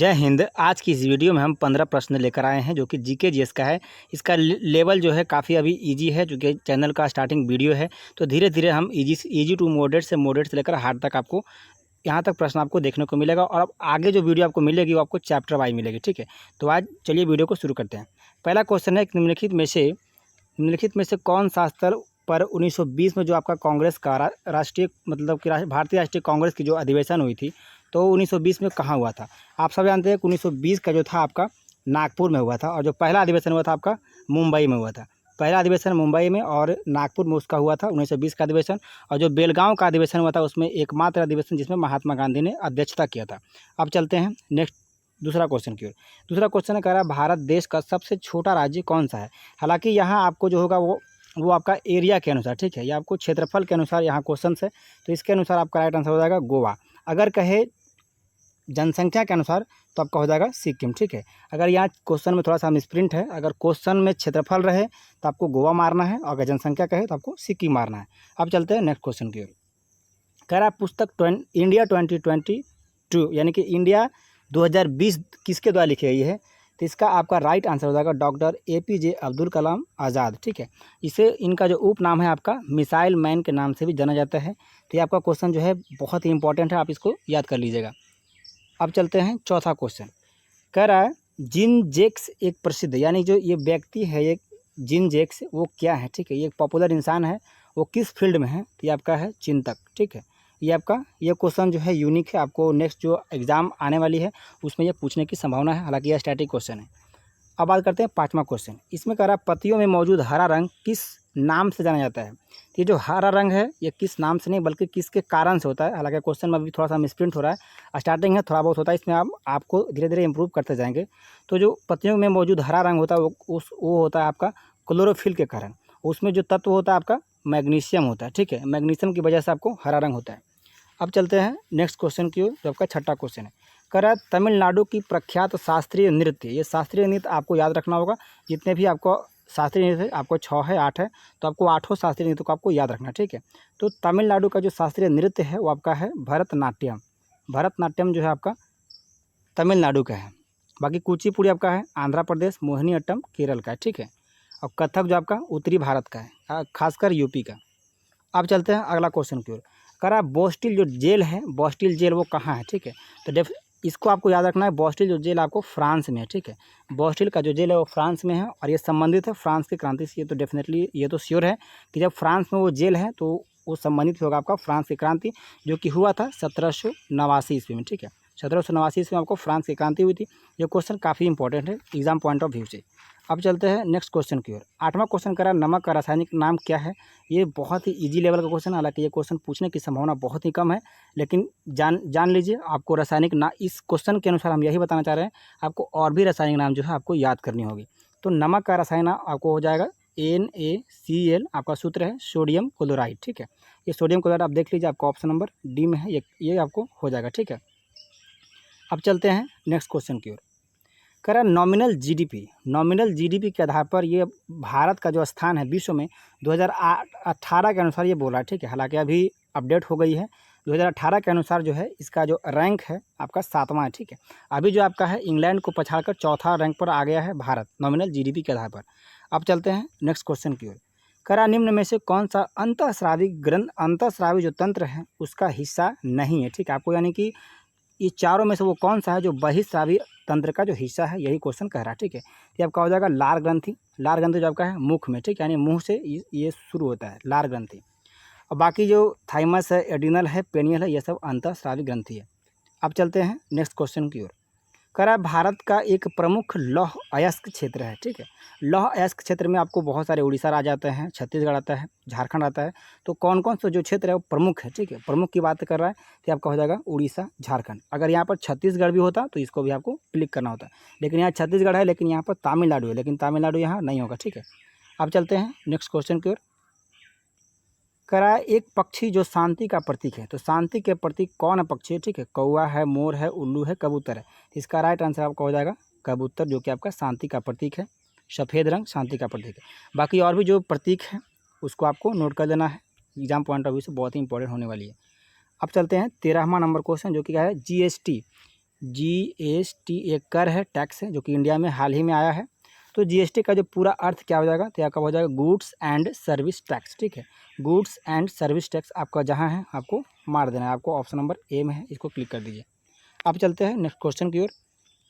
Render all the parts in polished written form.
जय हिंद। आज की इस वीडियो में हम 15 प्रश्न लेकर आए हैं जो कि जीके जीएस का है। इसका लेवल जो है काफ़ी अभी इजी है, क्योंकि चैनल का स्टार्टिंग वीडियो है। तो धीरे धीरे हम इजी टू मॉडरेट से लेकर हार्ड तक आपको यहाँ तक प्रश्न आपको देखने को मिलेगा। और अब आगे जो वीडियो आपको मिलेगी वो आपको चैप्टर वाइज मिलेगी, ठीक है। तो आज चलिए वीडियो को शुरू करते हैं। पहला क्वेश्चन है, निम्नलिखित में से कौन सा स्तर पर 1920 में जो आपका कांग्रेस का राष्ट्रीय मतलब कि भारतीय राष्ट्रीय कांग्रेस की जो अधिवेशन हुई थी, तो 1920 में कहाँ हुआ था। आप सब जानते हैं कि 1920 का जो था आपका नागपुर में हुआ था, और जो पहला अधिवेशन हुआ था आपका मुंबई में हुआ था। पहला अधिवेशन मुंबई में और नागपुर में उसका हुआ था 1920 का अधिवेशन। और जो बेलगांव का अधिवेशन हुआ था उसमें एकमात्र अधिवेशन जिसमें महात्मा गांधी ने अध्यक्षता किया था। अब चलते हैं नेक्स्ट दूसरा क्वेश्चन की ओर। दूसरा क्वेश्चन कह रहा है, भारत देश का सबसे छोटा राज्य कौन सा है। हालांकि यहाँ आपको जो होगा वो आपका एरिया के अनुसार, ठीक है, या आपको क्षेत्रफल के अनुसार यहाँ क्वेश्चन है, तो इसके अनुसार आपका राइट आंसर हो जाएगा गोवा। अगर कहे जनसंख्या के अनुसार तो आपका हो जाएगा सिक्किम, ठीक है। अगर यहाँ क्वेश्चन में थोड़ा सा मिसप्रिंट है, अगर क्वेश्चन में क्षेत्रफल रहे तो आपको गोवा मारना है, और अगर जनसंख्या कहे तो आपको सिक्किम मारना है। अब चलते हैं नेक्स्ट क्वेश्चन की ओर। कह रहा है, पुस्तक इंडिया 2022 यानी कि इंडिया 2020 किसके द्वारा लिखी गई है। तो इसका आपका राइट आंसर हो जाएगा डॉक्टर APJ अब्दुल कलाम आज़ाद, ठीक है। इसे इनका जो उपनाम है आपका मिसाइल मैन के नाम से भी जाना जाता है। तो ये आपका क्वेश्चन जो है बहुत ही इंपॉर्टेंट है, आप इसको याद कर लीजिएगा। अब चलते हैं चौथा क्वेश्चन। कह रहा है, जिन जैक्स एक प्रसिद्ध यानी जो ये व्यक्ति है, ये जिन जैक्स वो क्या है, ठीक है। ये एक पॉपुलर इंसान है, वो किस फील्ड में है। तो ये आपका है चिंतक, ठीक है। ये आपका ये क्वेश्चन जो है यूनिक है, आपको नेक्स्ट जो एग्ज़ाम आने वाली है उसमें ये पूछने की संभावना है। हालांकि यह स्टैटिक क्वेश्चन है। अब बात करते हैं पाँचवा क्वेश्चन। इसमें कह रहा है, पत्तियों में मौजूद हरा रंग किस नाम से जाना जाता है। तो ये जो हरा रंग है ये किस नाम से नहीं बल्कि किसके कारण से होता है। हालांकि क्वेश्चन में अभी थोड़ा सा मिसप्रिंट हो रहा है, स्टार्टिंग है, थोड़ा बहुत होता है, इसमें आपको धीरे धीरे इंप्रूव करते जाएंगे। तो जो पत्तियों में मौजूद हरा रंग होता है वो होता है आपका क्लोरोफिल के कारण। उसमें जो तत्व होता है आपका मैग्नीशियम होता है, ठीक है। मैग्नीशियम की वजह से आपको हरा रंग होता है। अब चलते हैं नेक्स्ट क्वेश्चन की ओर, जो आपका छठा क्वेश्चन है। कह रहा है, तमिलनाडु की प्रख्यात शास्त्रीय नृत्य। ये शास्त्रीय नृत्य आपको याद रखना होगा। जितने भी आपको शास्त्रीय नृत्य है, आपको 6 है 8 है, तो आपको 8 शास्त्रीय नृत्य को आपको याद रखना, ठीक है। तो तमिलनाडु का जो शास्त्रीय नृत्य है वो आपका है भरतनाट्यम। भरतनाट्यम जो है आपका तमिलनाडु का है। बाकी कुचिपुड़ी आपका है आंध्र प्रदेश, मोहिनीअट्टम केरल का है, ठीक है। और कथक जो आपका उत्तरी भारत का है, खासकर यूपी का। अब चलते हैं अगला क्वेश्चन की ओर। कह रहा है, बोस्टिल जो जेल है, बोस्टिल जेल वो कहाँ है, ठीक है। तो इसको आपको याद रखना है, बोस्टिल जो जेल आपको फ्रांस में है, ठीक है। बोस्टिल का जो जेल है वो फ्रांस में है, और ये संबंधित है फ्रांस की क्रांति से। ये तो डेफिनेटली ये तो श्योर है कि जब फ्रांस में वो जेल है तो वो संबंधित होगा आपका फ्रांस की क्रांति, जो कि हुआ था 1789 ईस्वी में, ठीक है। 1789 ईस्वी में आपको फ्रांस की क्रांति हुई थी। ये क्वेश्चन काफ़ी इंपॉर्टेंट है एग्जाम पॉइंट ऑफ व्यू से। अब चलते हैं नेक्स्ट क्वेश्चन की ओर। आठवां क्वेश्चन कह रहा है, नमक का रासायनिक नाम क्या है। ये बहुत ही इजी लेवल का क्वेश्चन है, हालांकि ये क्वेश्चन पूछने की संभावना बहुत ही कम है, लेकिन जान लीजिए आपको रासायनिक नाम इस क्वेश्चन के अनुसार हम यही बताना चाह रहे हैं, आपको और भी रासायनिक नाम जो है आपको याद करनी होगी। तो नमक का रासायनिक नाम आपको हो जाएगा NaCl। आपका सूत्र है सोडियम क्लोराइड, ठीक है। ये सोडियम क्लोराइड आप देख लीजिए, आपका ऑप्शन नंबर डी में है, ये आपको हो जाएगा, ठीक है। अब चलते हैं नेक्स्ट क्वेश्चन की ओर। कह रहा है, नॉमिनल जीडीपी के आधार पर ये भारत का जो स्थान है विश्व में 2018 के अनुसार ये बोल रहा है, ठीक है। हालांकि अभी अपडेट हो गई है, 2018 के अनुसार जो है इसका जो रैंक है आपका 7वां है, ठीक है। अभी जो आपका है इंग्लैंड को पछाड़कर चौथा रैंक पर आ गया है भारत नॉमिनल जीडीपी के आधार पर। अब चलते हैं नेक्स्ट क्वेश्चन की ओर। कह रहा है, निम्न में से कौन सा अंतःस्रावी जो तंत्र है उसका हिस्सा नहीं है, ठीक है। आपको यानी कि ये चारों में से वो कौन सा है जो बहिस्रावी तंत्र का जो हिस्सा है, यही क्वेश्चन कह रहा है, ठीक है। ये आपका हो जाएगा लार ग्रंथि। लार ग्रंथि जो आपका है मुख में, ठीक है, यानी मुंह से ये शुरू होता है लार ग्रंथि। और बाकी जो थाइमस है, एडिनल है, पेनियल है, ये सब अंतःस्रावी ग्रंथि है। अब चलते हैं नेक्स्ट क्वेश्चन की ओर। कह रहा है, भारत का एक प्रमुख लौह अयस्क क्षेत्र है, ठीक है। लौह अयस्क क्षेत्र में आपको बहुत सारे उड़ीसा आ जाते हैं, छत्तीसगढ़ आता है, झारखंड आता है। तो कौन कौन सा जो क्षेत्र है वो प्रमुख है, ठीक है। प्रमुख की बात कर रहा है तो आपका हो जाएगा उड़ीसा, झारखंड। अगर यहाँ पर छत्तीसगढ़ भी होता तो इसको भी आपको क्लिक करना होता, लेकिन यहाँ छत्तीसगढ़ है, लेकिन यहाँ पर तमिलनाडु है, लेकिन तमिलनाडु यहाँ नहीं होगा, ठीक है। अब चलते हैं नेक्स्ट क्वेश्चन की ओर। कह रहा है, एक पक्षी जो शांति का प्रतीक है। तो शांति के प्रतीक कौन है पक्षी है, ठीक है। कौवा है, मोर है, उल्लू है, कबूतर है। इसका राइट आंसर आपका हो जाएगा कबूतर, जो कि आपका शांति का प्रतीक है। सफ़ेद रंग शांति का प्रतीक है। बाकी और भी जो प्रतीक है उसको आपको नोट कर लेना है, एग्जाम पॉइंट ऑफ व्यू से बहुत ही इंपॉर्टेंट होने वाली है। अब चलते हैं 13वां नंबर क्वेश्चन, जो कि क्या है, GST GST एक कर है, टैक्स है, जो कि इंडिया में हाल ही में आया है। तो GST का जो पूरा अर्थ क्या हो जाएगा, तो आपका हो जाएगा गुड्स एंड सर्विस टैक्स। ठीक है, गुड्स एंड सर्विस टैक्स आपका जहाँ है आपको मार देना है, आपको ऑप्शन नंबर ए में है, इसको क्लिक कर दीजिए। अब चलते हैं नेक्स्ट क्वेश्चन की ओर।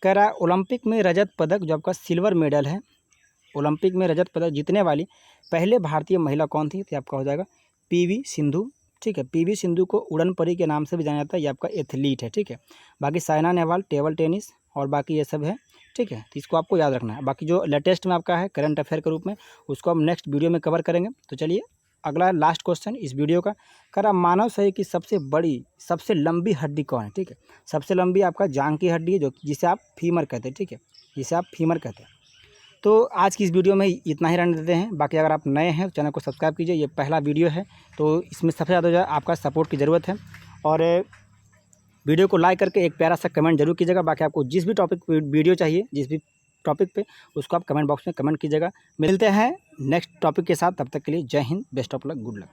कह रहा है ओलंपिक में रजत पदक जो आपका सिल्वर मेडल है, ओलंपिक में रजत पदक जीतने वाली पहले भारतीय महिला कौन थी, तो आपका हो जाएगा PV सिंधु। ठीक है, PV सिंधु को उड़न परी के नाम से भी जाना जाता है, ये आपका एथलीट है। ठीक है, बाकी साइना नेहवाल टेबल टेनिस और बाकी ये सब है। ठीक है, तो इसको आपको याद रखना है। बाकी जो लेटेस्ट में आपका है करंट अफेयर के रूप में, उसको हम नेक्स्ट वीडियो में कवर करेंगे। तो चलिए अगला लास्ट क्वेश्चन इस वीडियो का, कह रहा मानव शरीर की सबसे बड़ी सबसे लंबी हड्डी कौन है। ठीक है, सबसे लंबी आपका जांघ की हड्डी है, जो जिसे आप फीमर कहते हैं। ठीक है, जिसे आप फीमर कहते हैं। तो आज की इस वीडियो में इतना ही रहने देते हैं। बाकी अगर आप नए हैं तो चैनल को सब्सक्राइब कीजिए, ये पहला वीडियो है तो इसमें सबसे ज़्यादा जो है आपका सपोर्ट की ज़रूरत है। और वीडियो को लाइक करके एक प्यारा सा कमेंट जरूर कीजिएगा। बाकी आपको जिस भी टॉपिक पे वीडियो चाहिए, जिस भी टॉपिक पे, उसको आप कमेंट बॉक्स में कमेंट कीजिएगा। मिलते हैं नेक्स्ट टॉपिक के साथ, तब तक के लिए जय Hind, best of luck, good luck.